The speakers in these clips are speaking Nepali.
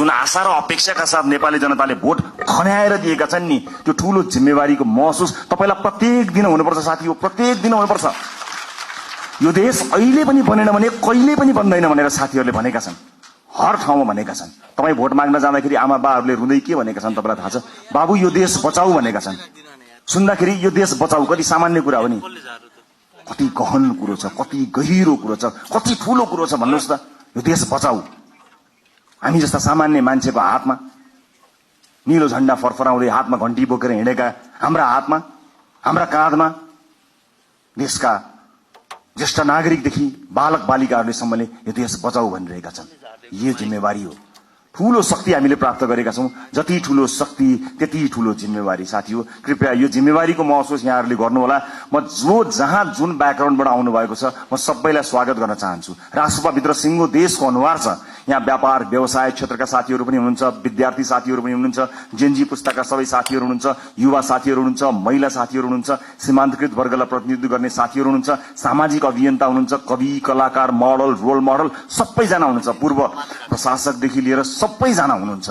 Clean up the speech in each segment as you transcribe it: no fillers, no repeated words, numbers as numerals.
जुन आशा र अपेक्षाका साथ नेपाली जनताले भोट खन्याएर दिएका छन् नि, त्यो ठूलो जिम्मेवारीको महसुस तपाईलाई प्रत्येक दिन हुनुपर्छ साथी हो, प्रत्येक दिन हुनुपर्छ। यो देश अहिले पनि बनेन भने कहिले पनि बन्दैन भनेर साथीहरूले भनेका छन्, हर ठाउँमा भनेका छन्। तपाईँ भोट माग्न जाँदाखेरि आमा बाहरूले रुँदै के भनेका छन् तपाईँलाई थाहा छ? बाबु यो देश बचाऊ भनेका छन्। सुन्दाखेरि यो देश बचाऊ कति सामान्य कुरा हो नि, कति गहन कुरो छ, कति गहिरो कुरो छ, कति ठूलो कुरो छ भन्नुहोस् त। यो देश बचाऊ हामी जस्ता सामान्य मान्छेको हातमा, नीलो झण्डा फरफराउँदै हातमा घण्टी बोकेर हिँडेका हाम्रा हातमा, हाम्रा काँधमा देशका ज्येष्ठ नागरिकदेखि बालक बालिकाहरूलेसम्मले यो देश बचाऊ भनिरहेका छन्। यो जिम्मेवारी हो, ठूलो शक्ति हामीले प्राप्त गरेका छौं। जति ठूलो शक्ति त्यति ठूलो जिम्मेवारी साथी हो। कृपया यो जिम्मेवारीको महसुस यहाँहरूले गर्नुहोला। म जो जहाँ जुन ब्याकग्राउन्डबाट आउनु भएको छ म सबैलाई स्वागत गर्न चाहन्छु। राष्ट्रभित्र सिङ्गो देशको अनुहार छ। यहाँ व्यापार व्यवसाय क्षेत्रका साथीहरू पनि हुनुहुन्छ, विद्यार्थी साथीहरू पनि हुनुहुन्छ, जेनजी पुस्ताका सबै साथीहरू हुनुहुन्छ, युवा साथीहरू हुनुहुन्छ, महिला साथीहरू हुनुहुन्छ, सीमान्तकृत वर्गलाई प्रतिनिधित्व गर्ने साथीहरू हुनुहुन्छ, सामाजिक अभियन्ता हुनुहुन्छ, कवि कलाकार मोडल रोल मोडल सबैजना हुनुहुन्छ, पूर्व प्रशासकदेखि लिएर सबैजना हुनुहुन्छ।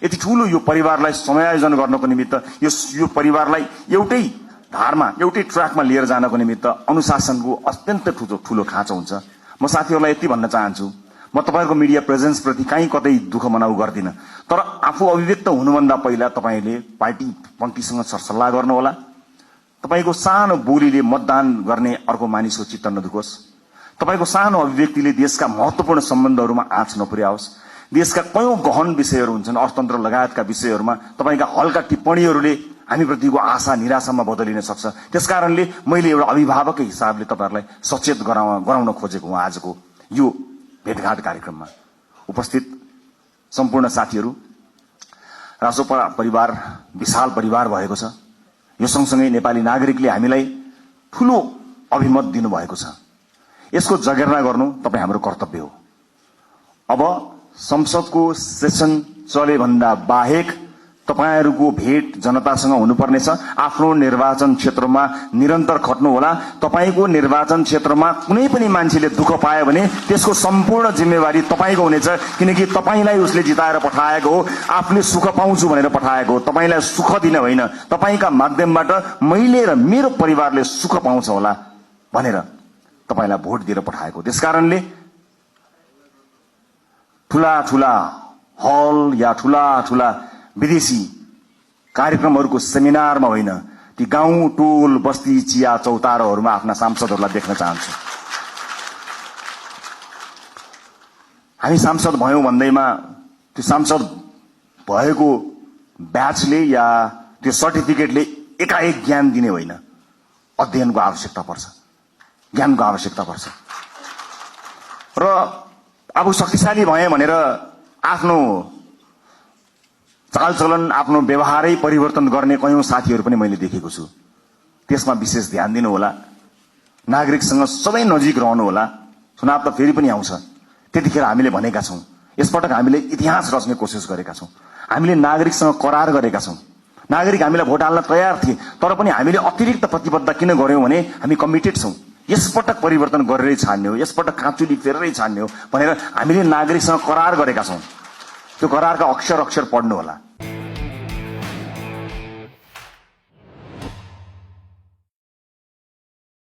यति ठूलो यो परिवारलाई समायोजन गर्नको निमित्त, यो परिवारलाई एउटै धारमा एउटै ट्र्याकमा लिएर जानको निमित्त अनुशासनको अत्यन्त ठूलो खाँचो हुन्छ। म साथीहरूलाई यति भन्न चाहन्छु, म तपाईहरुको मिडिया प्रेजेन्स प्रति कहीँ कतै दुःख मनाउ गर्दिन, तर आफू अभिव्यक्त हुनुभन्दा पहिला तपाईले पार्टी पंक्तिसँग सरसल्लाह गर्नुहोला। तपाईको सानो बोलीले मतदान गर्ने अर्को मानिसको चित्त नदुखोस्। तपाईको सानो अभिव्यक्तिले देशका महत्त्वपूर्ण सम्बन्धहरूमा आँच नपुर्याओस्। देशका कयौं गहन विषयहरू हुन्छन्, अर्थतन्त्र लगायतका विषयहरूमा तपाईका हल्का टिप्पणीहरूले हामीप्रतिको आशा निराशामा बदलिन सक्छ। त्यसकारणले मैले एउटा अभिभावककै हिसाबले तपाईहरुलाई सचेत गराउन खोजेको हुँ। आजको यो भेटघाट कार्यक्रममा उपस्थित सम्पूर्ण साथीहरू, रासोपा परिवार विशाल परिवार भएको छ। यो सँगसँगै नेपाली नागरिकले हामीलाई ठूलो अभिमत दिनुभएको छ। यसको जगेर्ना गर्नु तपाई हाम्रो कर्तव्य हो। अब संसदको सेसन चले भन्दा बाहेक तपाईहरुको भेट जनतासँग हुनुपर्नेछ। आफ्नो निर्वाचन क्षेत्रमा निरन्तर खट्नु होला। तपाईको निर्वाचन क्षेत्रमा कुनै पनि मान्छेले दुःख पायो भने त्यसको सम्पूर्ण जिम्मेवारी तपाईको हुनेछ, किनकि तपाईलाई उसले जिताएर पठाएको हो, आफूले सुख पाउँछु भनेर पठाएको हो। तपाईलाई सुख दिन होइन, तपाईका माध्यमबाट मैले र मेरो परिवारले सुख पाउँछ होला भनेर तपाईलाई भोट दिएर पठाएको। त्यसकारणले ठूला ठूला हल या ठूला ठूला विदेशी कार्यक्रमहरूको सेमिनारमा होइन, ती गाउँ टोल बस्ती चिया चौतारोहरूमा आफ्ना सांसदहरूलाई देख्न चाहन्छु। हामी सांसद भयौं भन्दैमा त्यो सांसद भएको ब्याचले या त्यो सर्टिफिकेटले एकाएक ज्ञान दिने होइन। अध्ययनको आवश्यकता पर्छ, ज्ञानको आवश्यकता पर्छ। र अब शक्तिशाली भए भनेर आफ्नो चालचलन आफ्नो व्यवहारै परिवर्तन गर्ने कयौं साथीहरू पनि मैले देखेको छु। त्यसमा विशेष ध्यान दिनु होला। नागरिकसँग सबै नजिक रहनु होला। चुनाव त फेरि पनि आउँछ, त्यतिखेर हामीले भनेका छौं, यसपटक हामीले इतिहास रच्ने कोसिस गरेका छौं। हामीले नागरिकसँग करार गरेका छौं। नागरिक हामीलाई भोट हाल्न तयार थिए, तर पनि हामीले अतिरिक्त प्रतिबद्धता किन गर्यौं भने हामी कमिटेड छौं। यसपटक परिवर्तन गरेरै छाड्ने हो, यसपटक काँचुली फेरेरै छाड्ने हो भनेर हामीले नागरिकसँग करार गरेका छौं। त्यो करारका अक्षर अक्षर पढ्नु होला।